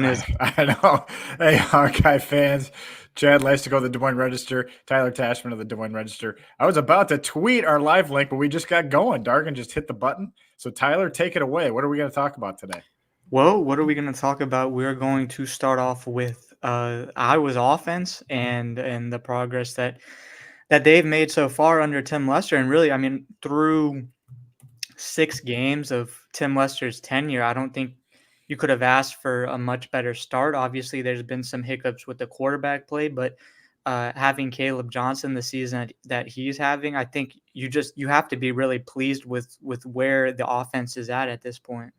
When is I know. Hey, Hawkeye fans, Chad Leistikow of the Des Moines Register, Tyler Tachman of the Des Moines Register. I was about to tweet our live link, but we just got going. Dargan just hit the button. So, Tyler, take it away. What are we going to talk about today? Well, what are we going to talk about? We're going to start off with Iowa's offense and the progress that they've made so far under Tim Lester. And really, I mean, through 6 games of Tim Lester's tenure, I don't think you could have asked for a much better start. Obviously, there's been some hiccups with the quarterback play, but having Caleb Johnson the season that he's having, I think you have to be really pleased with where the offense is at this point.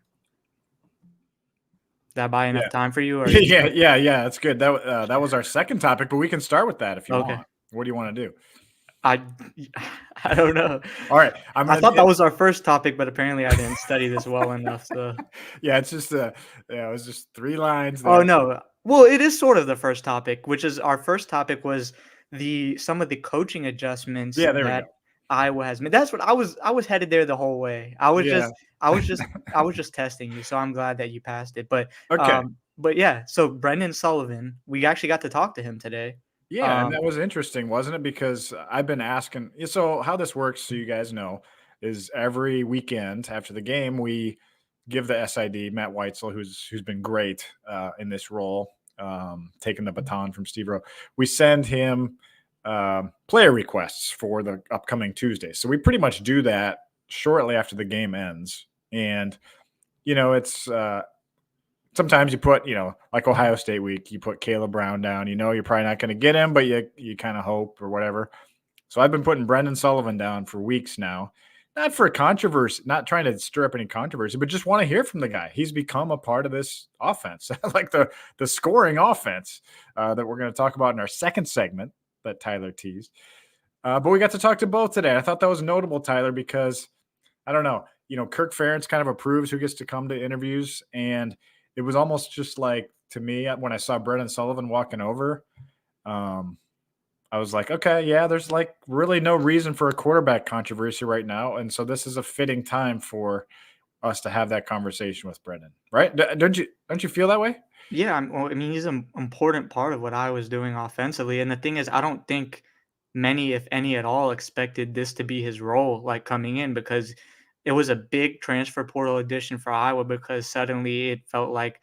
That buy enough time for you? Or Yeah. That's good. That was our second topic, but we can start with that if you want. What do you want to do? I don't know. All right, I thought that was our first topic, but apparently I didn't study this well enough. So yeah, it's just it was just 3 lines. Oh no, well, it is sort of the first topic, which is our first topic was some of the coaching adjustments that Iowa has made. That's what I was headed there the whole way. I was just testing you, so I'm glad that you passed it. But okay. But yeah, so Brendan Sullivan, we actually got to talk to him today. Yeah, and that was interesting, wasn't it? Because I've been asking. So how this works, so you guys know, is every weekend after the game, we give the SID, Matt Weitzel, who's been great in this role, taking the baton from Steve Rowe. We send him player requests for the upcoming Tuesday. So we pretty much do that shortly after the game ends. And, it's sometimes you put, like Ohio State week, you put Caleb Brown down. You're probably not going to get him, but you kind of hope or whatever. So I've been putting Brendan Sullivan down for weeks now. Not for a controversy, not trying to stir up any controversy, but just want to hear from the guy. He's become a part of this offense, like the scoring offense that we're going to talk about in our second segment that Tyler teased. But we got to talk to both today. I thought that was notable, Tyler, because I don't know, Kirk Ferentz kind of approves who gets to come to interviews. And it was almost just like, to me, when I saw Brendan Sullivan walking over, I was like, okay, yeah, there's like really no reason for a quarterback controversy right now. And so this is a fitting time for us to have that conversation with Brendan, right? Don't you feel that way? Yeah, well, I mean, he's an important part of what I was doing offensively. And the thing is, I don't think many, if any at all, expected this to be his role, like coming in, because it was a big transfer portal addition for Iowa, because suddenly it felt like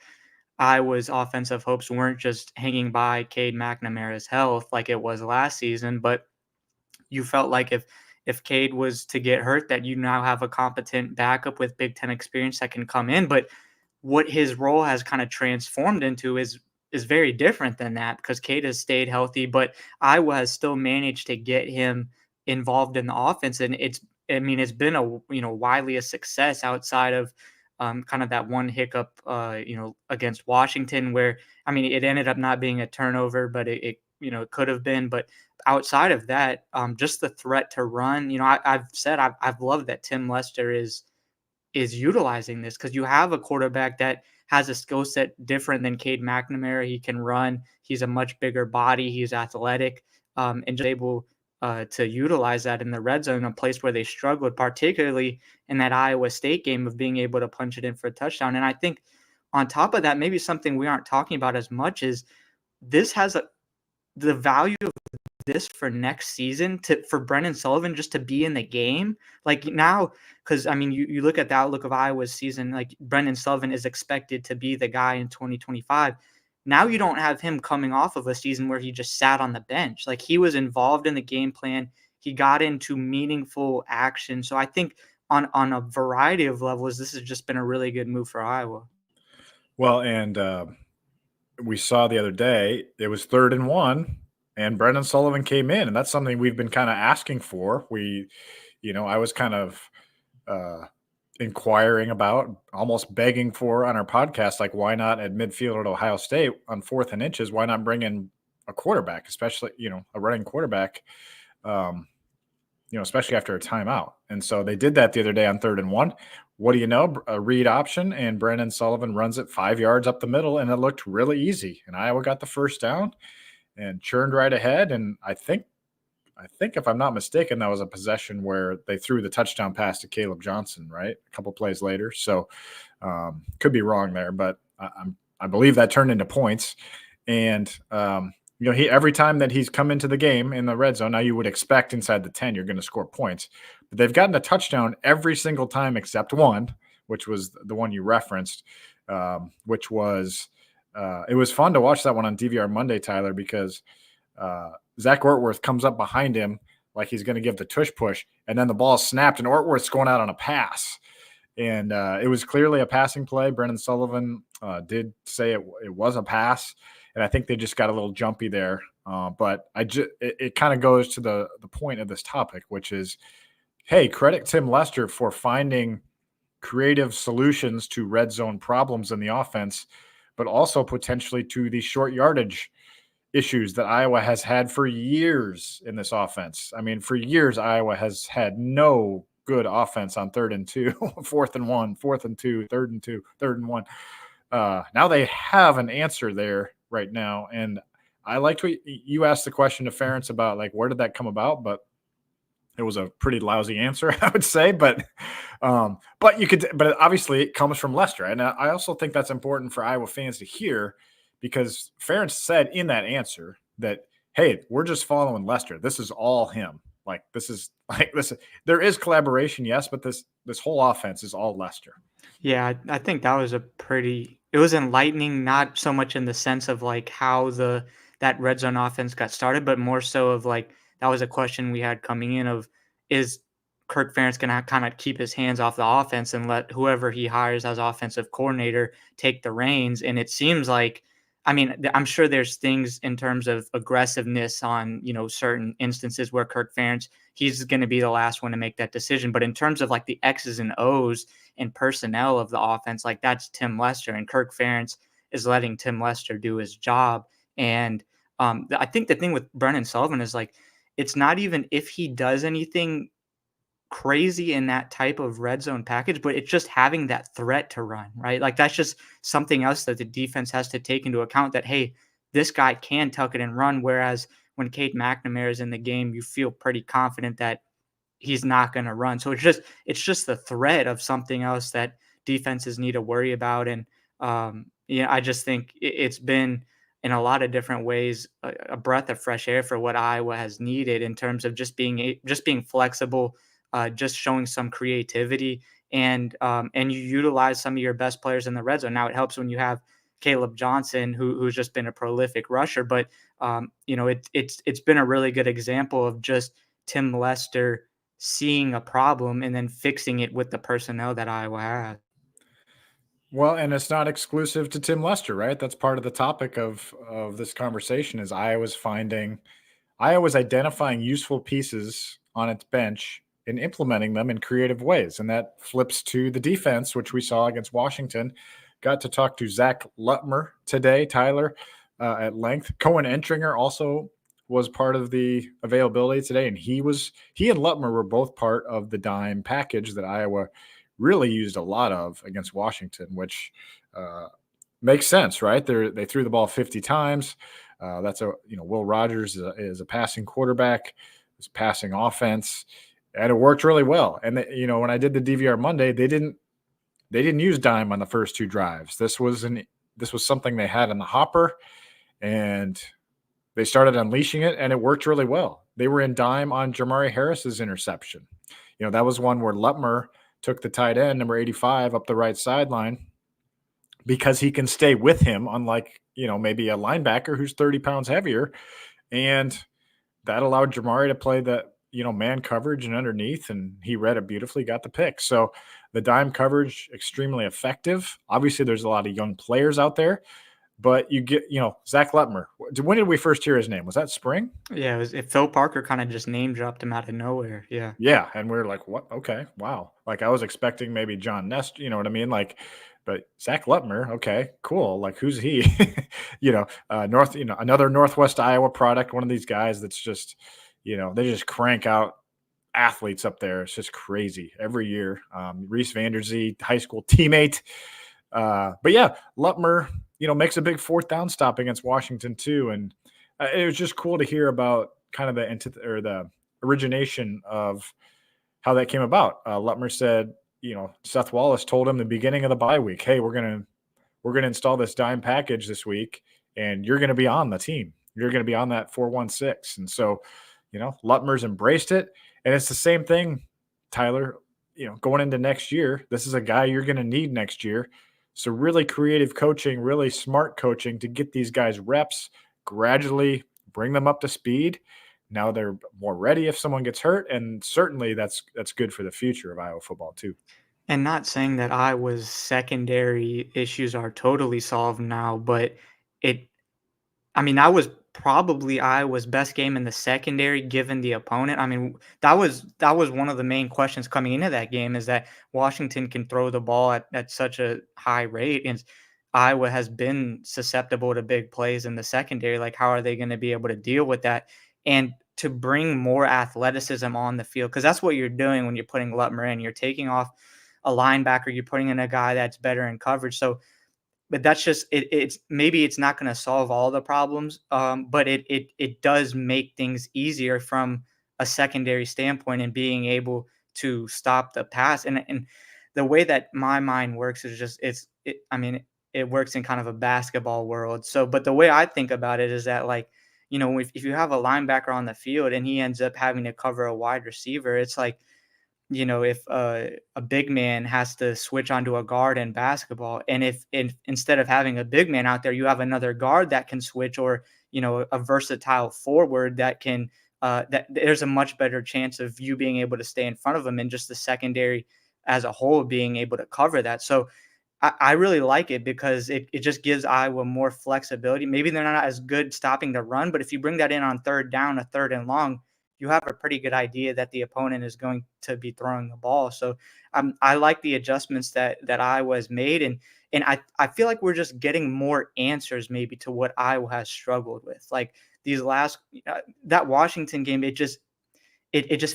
Iowa's offensive hopes weren't just hanging by Cade McNamara's health like it was last season, but you felt like if Cade was to get hurt, that you now have a competent backup with Big Ten experience that can come in. But what his role has kind of transformed into is very different than that, because Cade has stayed healthy, but Iowa has still managed to get him involved in the offense, and it's been a widely a success outside of kind of that one hiccup against Washington, where it ended up not being a turnover, but it could have been. But outside of that, just the threat to run, I've said I've loved that Tim Lester is utilizing this, because you have a quarterback that has a skill set different than Cade McNamara. He can run. He's a much bigger body. He's athletic, and just able to utilize that in the red zone, a place where they struggled, particularly in that Iowa State game, of being able to punch it in for a touchdown. And I think on top of that, maybe something we aren't talking about as much is this has the value of this for next season, for Brendan Sullivan just to be in the game. Like now, because you look at the outlook of Iowa's season, like Brendan Sullivan is expected to be the guy in 2025. Now you don't have him coming off of a season where he just sat on the bench. Like, he was involved in the game plan. He got into meaningful action. So I think on a variety of levels, this has just been a really good move for Iowa. Well, and we saw the other day, it was 3rd and 1, and Brendan Sullivan came in, and that's something we've been kind of asking for. I was kind of inquiring about, almost begging for on our podcast, like, why not at midfield at Ohio State on 4th and inches? Why not bring in a quarterback, especially, a running quarterback, especially after a timeout? And so they did that the other day on 3rd and 1. What do you know? A read option, and Brendan Sullivan runs it 5 yards up the middle, and it looked really easy. And Iowa got the first down and churned right ahead. And I think if I'm not mistaken, that was a possession where they threw the touchdown pass to Caleb Johnson, right? A couple plays later. So could be wrong there, but I'm I believe that turned into points. And he every time that he's come into the game in the red zone, now you would expect inside the 10 you're going to score points. But they've gotten a touchdown every single time except one, which was the one you referenced, which was it was fun to watch that one on DVR Monday, Tyler, because Zach Ortworth comes up behind him like he's going to give the tush push, and then the ball snapped, and Ortworth's going out on a pass. And it was clearly a passing play. Brendan Sullivan did say it was a pass, and I think they just got a little jumpy there. But it kind of goes to the point of this topic, which is, hey, credit Tim Lester for finding creative solutions to red zone problems in the offense, but also potentially to the short yardage issues that Iowa has had for years in this offense. I mean, for years, Iowa has had no good offense on 3rd and 2, 4th and 1, 4th and 2, 3rd and 2, 3rd and 1. Now they have an answer there right now. And I liked what you asked the question to Ferentz about, like, where did that come about? But it was a pretty lousy answer, I would say. But obviously it comes from Lester. And I also think that's important for Iowa fans to hear, because Ferentz said in that answer that, hey, we're just following Lester. This is all him. This. There is collaboration, yes, but this whole offense is all Lester. Yeah, I think that was it was enlightening, not so much in the sense of like how that red zone offense got started, but more so of like, that was a question we had coming in of, is Kirk Ferentz going to kind of keep his hands off the offense and let whoever he hires as offensive coordinator take the reins? And it seems like, I mean, I'm sure there's things in terms of aggressiveness on, certain instances where Kirk Ferentz, he's going to be the last one to make that decision. But in terms of like the X's and O's and personnel of the offense, like that's Tim Lester, and Kirk Ferentz is letting Tim Lester do his job. And I think the thing with Brendan Sullivan is like, it's not even if he does anything crazy in that type of red zone package, but it's just having that threat to run, right? Like that's just something else that the defense has to take into account, that, hey, this guy can tuck it and run. Whereas when Cade McNamara is in the game, you feel pretty confident that he's not going to run. So it's just the threat of something else that defenses need to worry about. And I just think it's been in a lot of different ways a breath of fresh air for what Iowa has needed in terms of just being flexible, just showing some creativity, and you utilize some of your best players in the red zone. Now it helps when you have Caleb Johnson, who's just been a prolific rusher, but it's been a really good example of just Tim Lester seeing a problem and then fixing it with the personnel that Iowa has. Well, and it's not exclusive to Tim Lester, right? That's part of the topic of this conversation is Iowa's identifying useful pieces on its bench and implementing them in creative ways. And that flips to the defense, which we saw against Washington. Got to talk to Zach Lutmer today, Tyler, at length. Cohen Entringer also was part of the availability today, and he and Lutmer were both part of the dime package that Iowa really used a lot of against Washington, which makes sense, right? They threw the ball 50 times. That's Will Rogers is a passing quarterback, it's passing offense, and it worked really well. And when I did the DVR Monday, they didn't use dime on the first 2 drives. This was something they had in the hopper, and they started unleashing it, and it worked really well. They were in dime on Jamari Harris's interception. That was one where Lutmer took the tight end, number 85, up the right sideline because he can stay with him, unlike, maybe a linebacker who's 30 pounds heavier. And that allowed Jamari to play the, man coverage and underneath, and he read it beautifully, got the pick. So the dime coverage, extremely effective. Obviously, there's a lot of young players out there, but you get, Zach Lutmer. When did we first hear his name? Was that spring? Yeah, Phil Parker kind of just name dropped him out of nowhere. Yeah. Yeah. And we were like, what? Okay. Wow. Like I was expecting maybe John Nest, you know what I mean? Like, but Zach Lutmer, okay, cool. Like who's he? Another Northwest Iowa product, one of these guys that's just, they just crank out athletes up there. It's just crazy every year. Reese Vanderzee, high school teammate. But yeah, Lutmer, makes a big 4th down stop against Washington too. And it was just cool to hear about kind of the origination of how that came about. Lutmer said, Seth Wallace told him the beginning of the bye week, hey, we're going we're going to install this dime package this week, and you're going to be on the team. You're going to be on that 4-1-6. And so, Lutmer's embraced it. And it's the same thing, Tyler, going into next year. This is a guy you're going to need next year. So really creative coaching, really smart coaching to get these guys reps, gradually bring them up to speed. Now they're more ready if someone gets hurt, and certainly that's good for the future of Iowa football too. And not saying that Iowa's secondary issues are totally solved now, but it I mean, that was probably Iowa's best game in the secondary given the opponent. I mean, that was one of the main questions coming into that game, is that Washington can throw the ball at such a high rate, and Iowa has been susceptible to big plays in the secondary. Like, how are they going to be able to deal with that? And to bring more athleticism on the field, because that's what you're doing when you're putting Lutmer in. You're taking off a linebacker, you're putting in a guy that's better in coverage. So but that's just it's maybe it's not going to solve all the problems, but it does make things easier from a secondary standpoint and being able to stop the pass. And the way that my mind works is just I mean, it works in kind of a basketball world. So, but the way I think about it is that, like, if you have a linebacker on the field and he ends up having to cover a wide receiver, it's like, if a big man has to switch onto a guard in basketball, and if instead of having a big man out there, you have another guard that can switch, or a versatile forward that can, that there's a much better chance of you being able to stay in front of them, and just the secondary as a whole being able to cover that. So I really like it because it just gives Iowa more flexibility. Maybe they're not as good stopping the run, but if you bring that in on third down, a third and long, you have a pretty good idea that the opponent is going to be throwing the ball. So I like the adjustments that Iowa has made, and I feel like we're just getting more answers maybe to what Iowa has struggled with. Like these last that Washington game, it just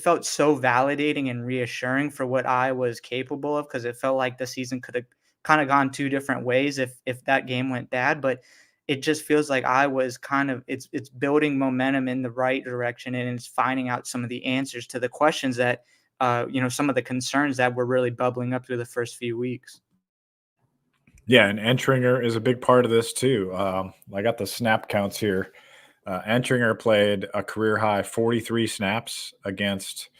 felt so validating and reassuring for what Iowa is capable of, because it felt like the season could have kind of gone two different ways if that game went bad. But it just feels like Iowa is kind of it's building momentum in the right direction, and it's finding out some of the answers to the questions that some of the concerns that were really bubbling up through the first few weeks. Yeah, and Entringer is a big part of this too. I got the snap counts here. Entringer played a career high 43 snaps against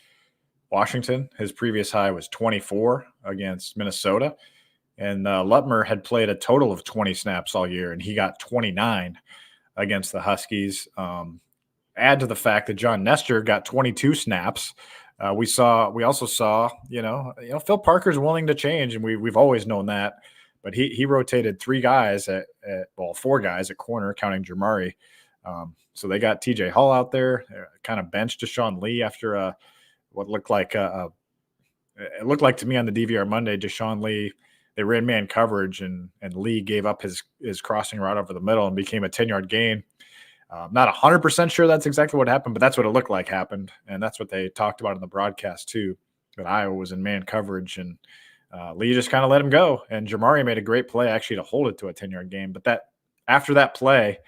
Washington. His previous high was 24 against Minnesota. And Lutmer had played a total of 20 snaps all year, and he got 29 against the Huskies. Add to the fact that John Nestor got 22 snaps. We also saw, Phil Parker's willing to change, and we've always known that. But he rotated four guys at corner, counting Jamari. So they got TJ Hall out there, kind of benched Deshaun Lee after what looked like it looked like to me on the DVR Monday, Deshaun Lee. They ran man coverage, and Lee gave up his crossing route over the middle and became a 10-yard gain. Not 100% sure that's exactly what happened, but that's what it looked like happened. And that's what they talked about in the broadcast too, that Iowa was in man coverage, and Lee just kind of let him go. And Jamari made a great play actually to hold it to a 10-yard gain. But after that play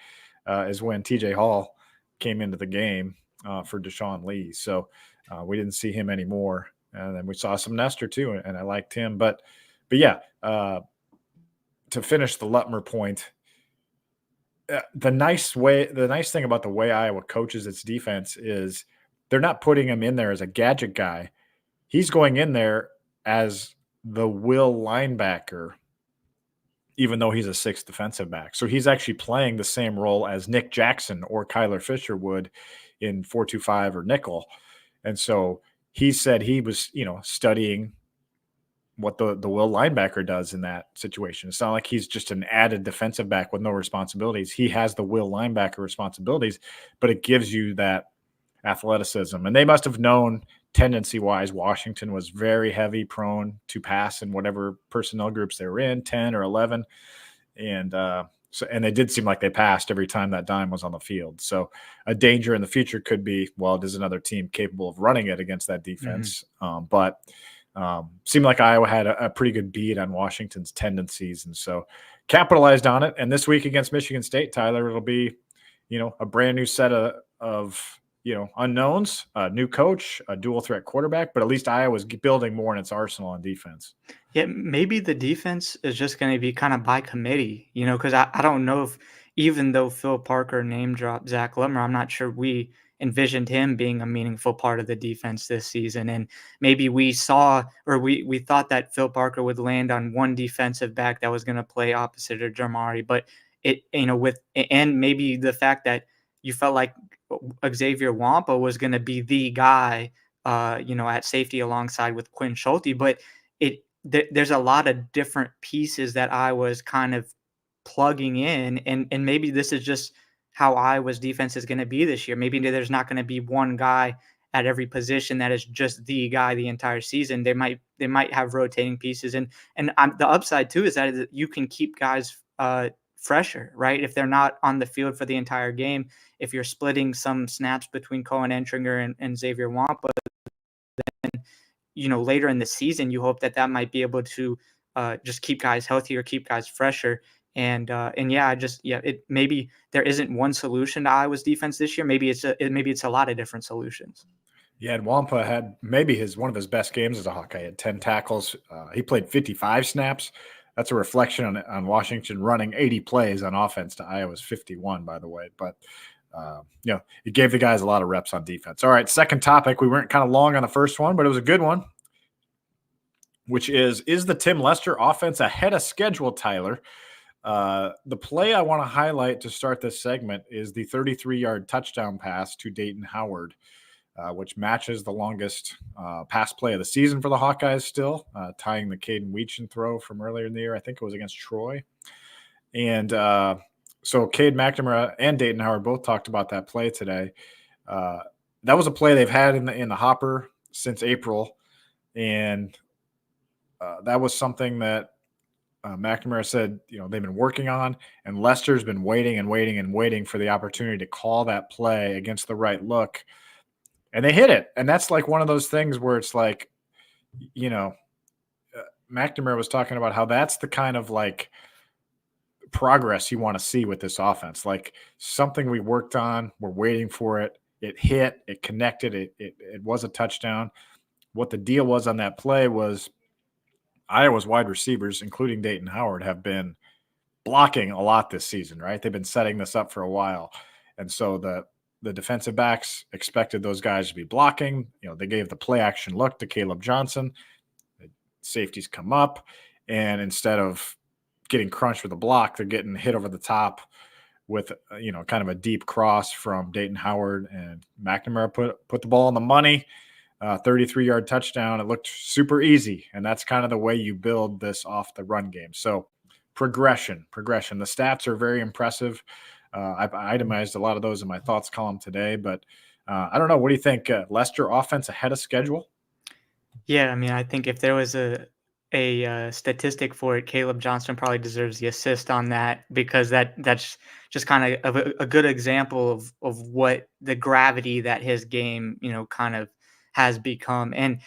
is when TJ Hall came into the game for Deshaun Lee. So we didn't see him anymore. And then we saw some Nestor too, and I liked him. But yeah, to finish the Lutmer point, the nice thing about the way Iowa coaches its defense is they're not putting him in there as a gadget guy. He's going in there as the will linebacker, even though he's a sixth defensive back. So he's actually playing the same role as Nick Jackson or Kyler Fisher would in 4-2-5 or nickel. And so he said he was, studying what the will linebacker does in that situation. It's not like he's just an added defensive back with no responsibilities. He has the will linebacker responsibilities, but it gives you that athleticism. And they must have known tendency-wise Washington was very heavy prone to pass in whatever personnel groups they were in, 10 or 11. And they did seem like they passed every time that dime was on the field. So a danger in the future could be, well, does another team capable of running it against that defense? But seemed like Iowa had a pretty good beat on Washington's tendencies, and so capitalized on it. And this week against Michigan State, Tyler, it'll be, a brand new set of unknowns, a new coach, a dual threat quarterback, but at least Iowa's building more in its arsenal on defense. Yeah, maybe the defense is just going to be kind of by committee, because I don't know if, even though Phil Parker name dropped Zach Lutmer, I'm not sure we envisioned him being a meaningful part of the defense this season. And maybe we saw, or we thought that Phil Parker would land on one defensive back that was going to play opposite of Jamari, but and maybe the fact that you felt like Xavier Wampa was going to be the guy, at safety alongside with Quinn Schulte, but there's a lot of different pieces that I was kind of plugging in, and maybe this is just how Iowa's defense is going to be this year. Maybe there's not going to be one guy at every position that is just the guy the entire season. They might have rotating pieces, and the upside too is that you can keep guys fresher, right? If they're not on the field for the entire game, if you're splitting some snaps between Cohen Entringer and Xavier Wampa, later in the season, you hope that might be able to just keep guys healthier, keep guys fresher. And yeah, it maybe there isn't one solution to Iowa's defense this year. Maybe it's a lot of different solutions. Yeah, and Wampa had maybe one of his best games as a Hawkeye. He had 10 tackles. He played 55 snaps. That's a reflection on Washington running 80 plays on offense to Iowa's 51, by the way. But it gave the guys a lot of reps on defense. All right, second topic. We weren't kind of long on the first one, but it was a good one, which is the Tim Lester offense ahead of schedule, Tyler? The play I want to highlight to start this segment is the 33-yard touchdown pass to Dayton Howard, which matches the longest pass play of the season for the Hawkeyes still, tying the Caden Weechin throw from earlier in the year. I think it was against Troy. And so Cade McNamara and Dayton Howard both talked about that play today. That was a play they've had in the hopper since April, and that was something that McNamara said, they've been working on, and Lester's been waiting and waiting and waiting for the opportunity to call that play against the right look. And they hit it. And that's like one of those things where it's like, McNamara was talking about how that's the kind of like progress you want to see with this offense. Like something we worked on, we're waiting for it. It hit, it connected, it was a touchdown. What the deal was on that play was Iowa's wide receivers, including Dayton Howard, have been blocking a lot this season, right? They've been setting this up for a while. And so the defensive backs expected those guys to be blocking. They gave the play action look to Caleb Johnson. The safeties come up, and instead of getting crunched with a block, they're getting hit over the top with, kind of a deep cross from Dayton Howard, and McNamara put the ball on the money. 33-yard touchdown. It looked super easy, and that's kind of the way you build this off the run game. So progression. The stats are very impressive. I've itemized a lot of those in my thoughts column today, but I don't know. What do you think? Lester offense ahead of schedule? Yeah, I mean, I think if there was a statistic for it, Caleb Johnson probably deserves the assist on that, because that's just kind of a good example of what the gravity that his game, kind of has become. And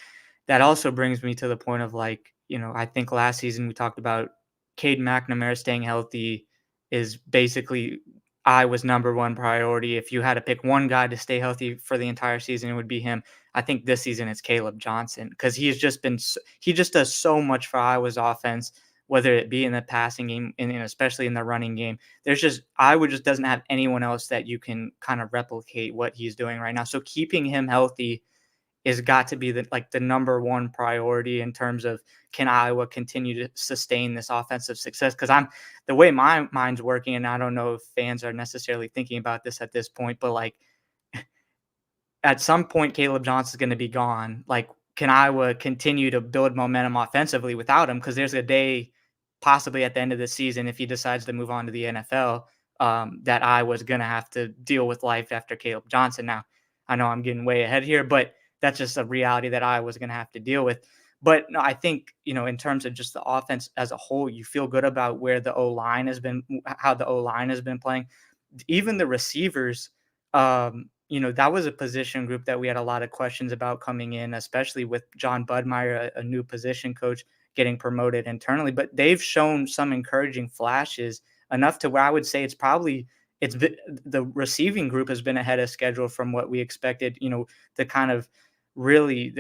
that also brings me to the point of, like, I think last season we talked about Cade McNamara staying healthy is basically Iowa's number one priority. If you had to pick one guy to stay healthy for the entire season, it would be him. I think this season it's Caleb Johnson, because he just does so much for Iowa's offense, whether it be in the passing game and especially in the running game. Iowa just doesn't have anyone else that you can kind of replicate what he's doing right now. So keeping him healthy is got to be the number one priority in terms of, can Iowa continue to sustain this offensive success? Because the way my mind's working, and I don't know if fans are necessarily thinking about this at this point, but like at some point Caleb Johnson's going to be gone. Like, can Iowa continue to build momentum offensively without him? Because there's a day, possibly at the end of the season, if he decides to move on to the NFL, that Iowa's going to have to deal with life after Caleb Johnson. Now, I know I'm getting way ahead here, but that's just a reality that I was going to have to deal with. But no, I think, in terms of just the offense as a whole, you feel good about where the O-line has been, how the O-line has been playing. Even the receivers, that was a position group that we had a lot of questions about coming in, especially with John Budmeyer, a new position coach, getting promoted internally. But they've shown some encouraging flashes, enough to where I would say the receiving group has been ahead of schedule from what we expected. The kind of really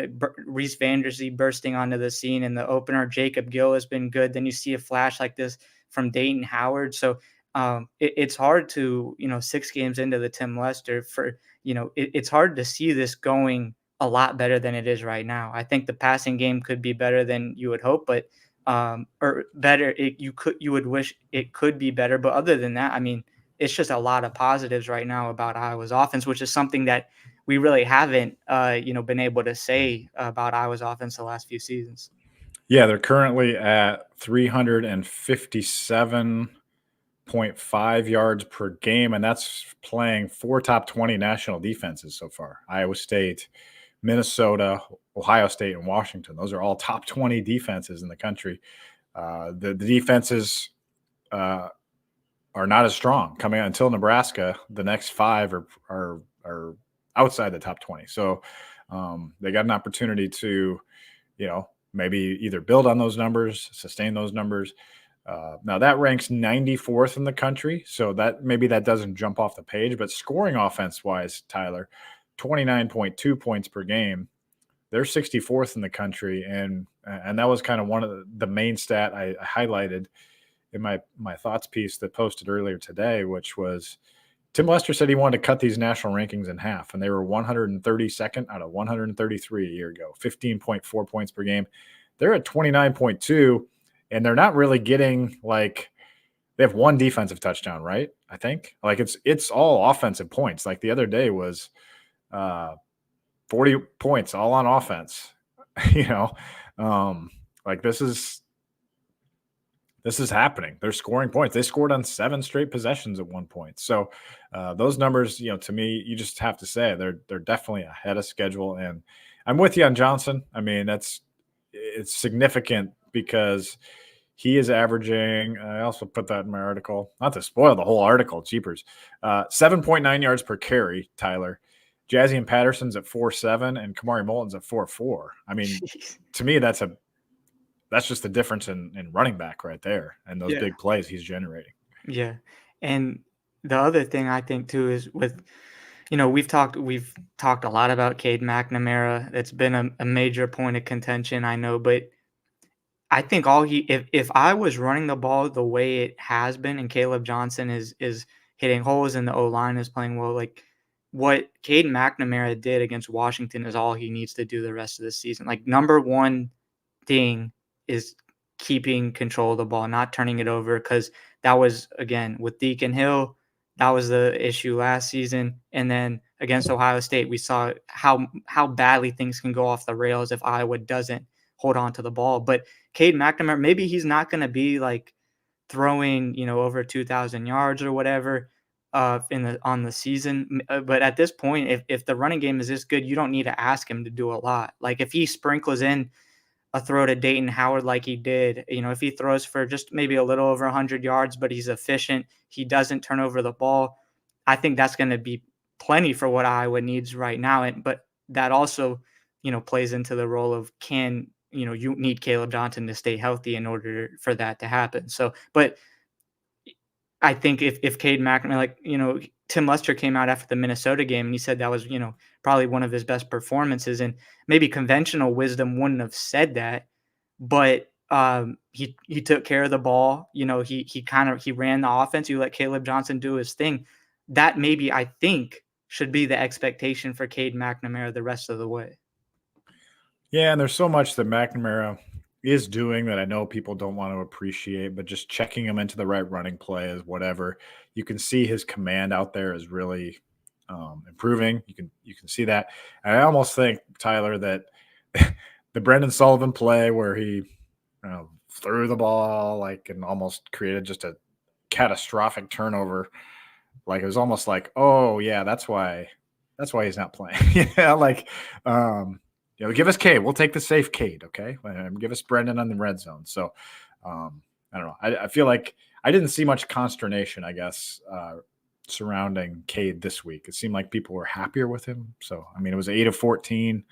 Reese Vandersee bursting onto the scene in the opener. Jacob Gill has been good. Then you see a flash like this from Dayton Howard. So it's hard to, 6 games into the Tim Lester for, it's hard to see this going a lot better than it is right now. I think the passing game could be better than you would hope, but or better. You would wish it could be better, but other than that, I mean, it's just a lot of positives right now about Iowa's offense, which is something that we really haven't, been able to say about Iowa's offense the last few seasons. Yeah, they're currently at 357.5 yards per game, and that's playing 4 top 20 national defenses so far. Iowa State, Minnesota, Ohio State, and Washington. Those are all top 20 defenses in the country. The defenses are not as strong coming out until Nebraska. The next 5 are outside the top 20. So they got an opportunity to, maybe either build on those numbers, sustain those numbers. Now that ranks 94th in the country, so that maybe that doesn't jump off the page, but scoring offense wise, Tyler, 29.2 points per game. They're 64th in the country, and that was kind of one of the main stat I highlighted in my thoughts piece that posted earlier today, which was Tim Lester said he wanted to cut these national rankings in half, and they were 132nd out of 133 a year ago, 15.4 points per game. They're at 29.2, and they're not really getting like they have one defensive touchdown, right? I think like it's all offensive points. Like the other day was 40 points all on offense. Like this is happening. They're scoring points. They scored on 7 straight possessions at one point. So those numbers, to me, you just have to say they're definitely ahead of schedule. And I'm with you on Johnson. I mean, it's significant because he is averaging. I also put that in my article, not to spoil the whole article. Jeepers, 7.9 yards per carry. Tyler, Jazzy and Patterson's at 4.7, and Kamari Moulton's at 4.4. I mean, to me, that's just the difference in running back right there and those big plays he's generating. Yeah. And the other thing I think too is with, we've talked a lot about Cade McNamara. It's been a major point of contention, I know, but I think if I was running the ball the way it has been and Caleb Johnson is hitting holes and the O-line is playing well, like what Cade McNamara did against Washington is all he needs to do the rest of the season. Like number one thing is keeping control of the ball, not turning it over, because that was, again, with Deacon Hill, that was the issue last season. And then against Ohio State, we saw how badly things can go off the rails if Iowa doesn't hold on to the ball. But Cade McNamara, maybe he's not going to be like throwing, over 2,000 yards or whatever on the season. But at this point, if the running game is this good, you don't need to ask him to do a lot. Like if he sprinkles in a throw to Dayton Howard like he did, if he throws for just maybe a little over 100 yards, but he's efficient, he doesn't turn over the ball, I think that's going to be plenty for what Iowa needs right now. But that also, plays into the role of you need Caleb Johnson to stay healthy in order for that to happen. So, but I think if Cade McNamara, like, Tim Lester came out after the Minnesota game and he said that was, probably one of his best performances, and maybe conventional wisdom wouldn't have said that, but he took care of the ball. He ran the offense. You let Caleb Johnson do his thing. That maybe I think should be the expectation for Cade McNamara the rest of the way. Yeah, and there's so much that McNamara is doing that I know people don't want to appreciate, but just checking him into the right running play is whatever. You can see his command out there is really improving. You can see that. And I almost think, Tyler, that the Brendan Sullivan play where he threw the ball and almost created just a catastrophic turnover, like it was almost like, oh yeah, that's why he's not playing. Give us Cade. We'll take the safe Cade, okay? Give us Brendan on the red zone. So I don't know. I feel like I didn't see much consternation, I guess, surrounding Cade this week. It seemed like people were happier with him. So, I mean, it was 8 of 14,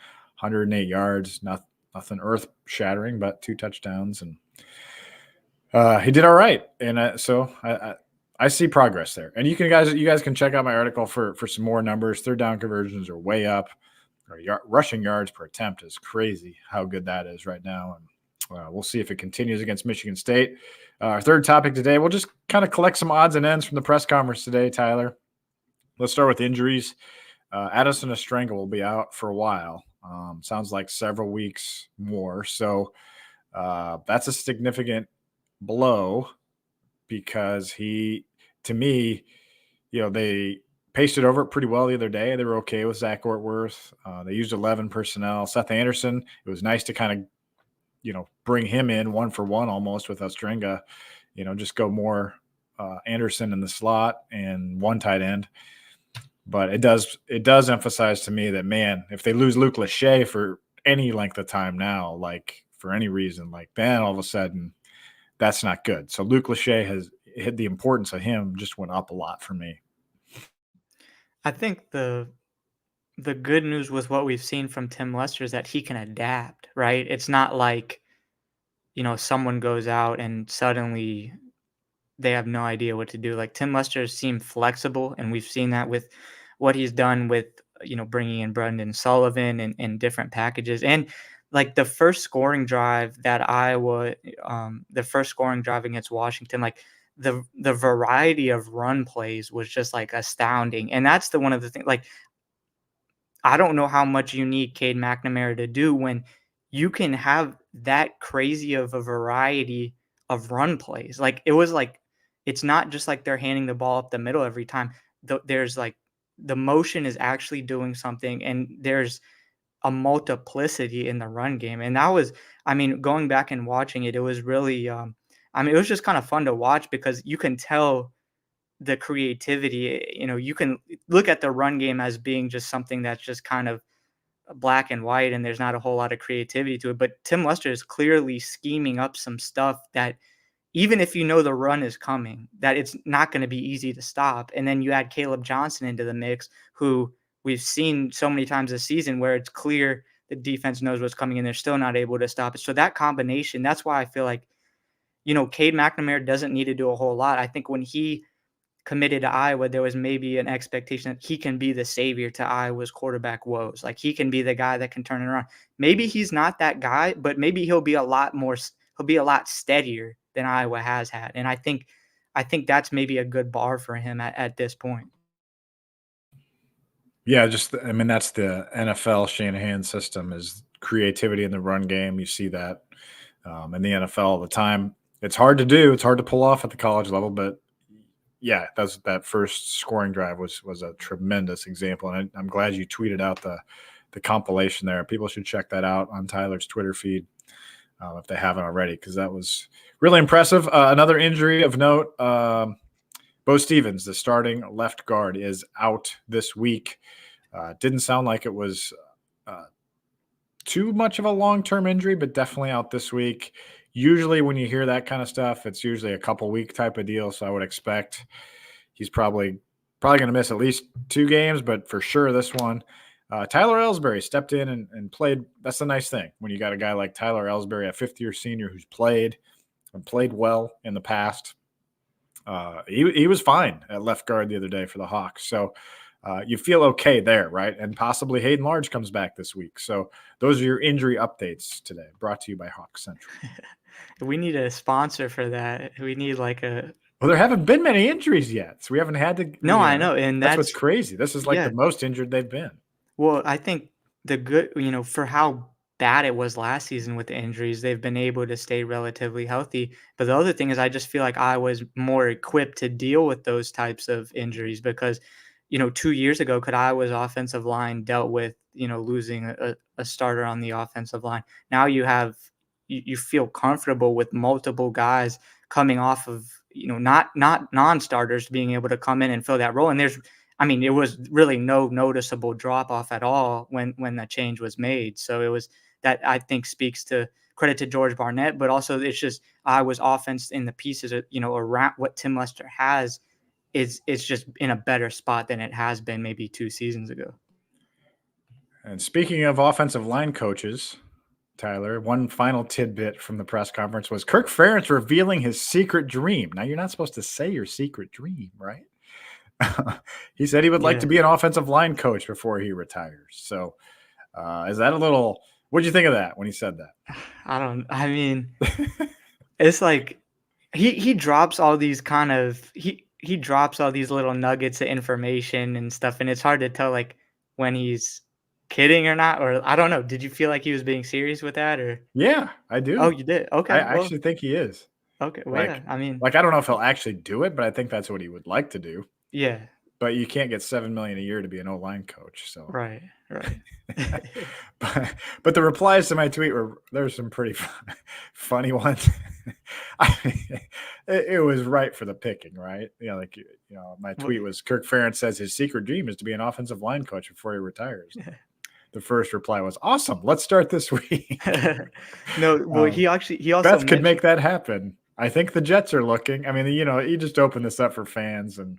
108 yards, nothing earth-shattering, but 2 touchdowns. And he did all right. And so I see progress there. And you guys can check out my article for some more numbers. Third down conversions are way up. or rushing yards per attempt is crazy how good that is right now. And we'll see if it continues against Michigan State. Our third topic today, we'll just kind of collect some odds and ends from the press conference today, Tyler. Let's start with injuries. Addison Ostrenga will be out for a while. Sounds like several weeks more. So that's a significant blow because to me, they pasted over it pretty well the other day. They were okay with Zach Ortworth. They used 11 personnel. Seth Anderson, it was nice to kind of, bring him in 1-for-1 almost with Ostrenga, just go more Anderson in the slot and one tight end. But it does emphasize to me that, man, if they lose Luke Lachey for any length of time now, like for any reason, like then all of a sudden that's not good. So Luke Lachey has hit, the importance of him just went up a lot for me. I think the good news with what we've seen from Tim Lester is that he can adapt, right? It's not like, someone goes out and suddenly they have no idea what to do. Like Tim Lester seemed flexible, and we've seen that with what he's done with, bringing in Brendan Sullivan and different packages. And like the first scoring drive against Washington, like the variety of run plays was just like astounding. And that's one of the things, like, I don't know how much you need Cade McNamara to do when you can have that crazy of a variety of run plays. Like it was like, it's not just like they're handing the ball up the middle every time. There's like the motion is actually doing something, and there's a multiplicity in the run game. And that was, going back and watching it, it was really, it was just kind of fun to watch because you can tell the creativity. You can look at the run game as being just something that's just kind of black and white, and there's not a whole lot of creativity to it. But Tim Lester is clearly scheming up some stuff that, even if the run is coming, that it's not going to be easy to stop. And then you add Caleb Johnson into the mix, who we've seen so many times this season where it's clear the defense knows what's coming and they're still not able to stop it. So that combination, that's why I feel like, Cade McNamara doesn't need to do a whole lot. I think when he committed to Iowa, there was maybe an expectation that he can be the savior to Iowa's quarterback woes. Like he can be the guy that can turn it around. Maybe he's not that guy, but maybe he'll be a lot steadier than Iowa has had. And I think that's maybe a good bar for him at this point. Yeah, that's the NFL Shanahan system is creativity in the run game. You see that in the NFL all the time. It's hard to do. It's hard to pull off at the college level, but yeah, that first scoring drive was a tremendous example. And I'm glad you tweeted out the compilation there. People should check that out on Tyler's Twitter feed if they haven't already, because that was really impressive. Another injury of note, Bo Stevens, the starting left guard, is out this week. Didn't sound like it was too much of a long-term injury, but definitely out this week. Usually when you hear that kind of stuff, it's usually a couple-week type of deal, so I would expect he's probably going to miss at least 2 games, but for sure this one. Tyler Ellsbury stepped in and played. That's the nice thing when you got a guy like Tyler Ellsbury, a fifth-year senior who's played well in the past. He was fine at left guard the other day for the Hawks. So you feel okay there, right? And possibly Hayden Large comes back this week. So those are your injury updates today, brought to you by Hawk Central. We need a sponsor for that. We need like a. Well, there haven't been many injuries yet, so we haven't had to. No, I know, and that's what's crazy. This is like the most injured they've been. Well, I think the good, for how bad it was last season with the injuries, they've been able to stay relatively healthy. But the other thing is, I just feel like I was more equipped to deal with those types of injuries because, 2 years ago, could Iowa's offensive line dealt with, losing a starter on the offensive line? Now you feel comfortable with multiple guys coming off of, not non-starters being able to come in and fill that role. And it was really no noticeable drop off at all when that change was made. So it was that, I think, speaks to credit to George Barnett, but also it's just Iowa's offense in the pieces, around what Tim Lester has is just in a better spot than it has been maybe 2 seasons ago. And speaking of offensive line coaches, Tyler, one final tidbit from the press conference was Kirk Ferentz revealing his secret dream. Now, you're not supposed to say your secret dream, right? He said he would like to be an offensive line coach before he retires. So Is that a little? What'd you think of that when he said I mean, that? it's like he drops all these kind of he drops all these little nuggets of information and stuff, and it's hard to tell like when he's kidding or not, or I don't know. Did you feel like he was being serious with that, or Yeah, I oh, do. you did? I Okay, well, actually think he is. okay, well, yeah. Like, I mean, I don't know if he'll actually do it, but I think that's what he would like to do. yeah, But you can't get 7 million a year to be an O line coach. So, right, right. but the replies to my tweet were there's some pretty funny ones. I mean, it was right for the picking, right? Like my Well, tweet was Kirk Ferentz says his secret dream is to be an offensive line coach before he retires. The first reply was awesome. Let's start this week. no, well, um, he also Beth could mentioned. make that happen. I think the Jets are looking. I mean, you just open this up for fans, and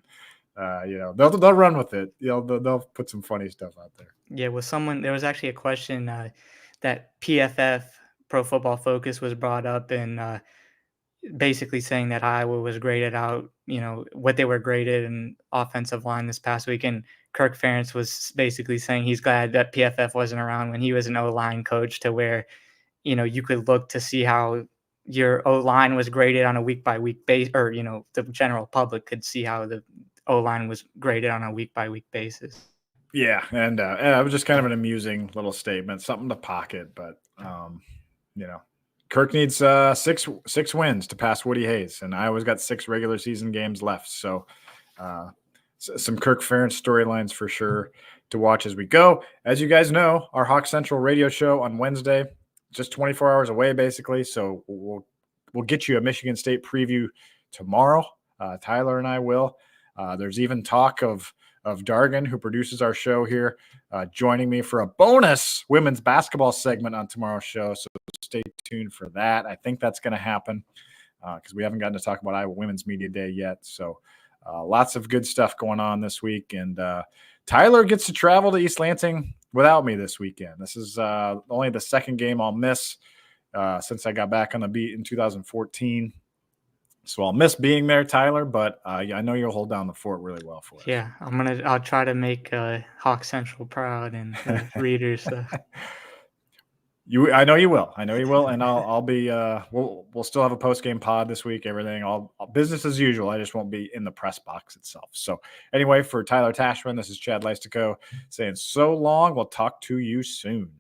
they'll run with it. They'll put some funny stuff out there. Yeah, well, there was actually a question that PFF Pro Football Focus was brought up, and basically saying that Iowa was graded out, what they were graded in offensive line this past week. And Kirk Ferentz was basically saying he's glad that PFF wasn't around when he was an O line coach, to where you could look to see how your O line was graded on a week by week base, or the general public could see how the O line was graded on a week by week basis. Yeah, and it was just kind of an amusing little statement, something to pocket. But Kirk needs six wins to pass Woody Hayes, and Iowa's got 6 regular season games left. So some Kirk Ferentz storylines for sure to watch as we go. As you guys know, our Hawk Central radio show on Wednesday, just 24 hours away, basically. So we'll get you a Michigan State preview tomorrow. Tyler and I will. There's even talk of Dargan, who produces our show here, joining me for a bonus women's basketball segment on tomorrow's show. So stay tuned for that. I think that's going to happen because we haven't gotten to talk about Iowa Women's Media Day yet. So lots of good stuff going on this week. And Tyler gets to travel to East Lansing without me this weekend. This is only the second game I'll miss since I got back on the beat in 2014. So I'll miss being there, Tyler, but I know you'll hold down the fort really well for us. Yeah, I'll try to make Hawk Central proud and the readers. I know you will. I know you will, and I'll be. We'll still have a post game pod this week. Everything, all business as usual. I just won't be in the press box itself. So anyway, for Tyler Tachman, this is Chad Leistikow saying so long. We'll talk to you soon.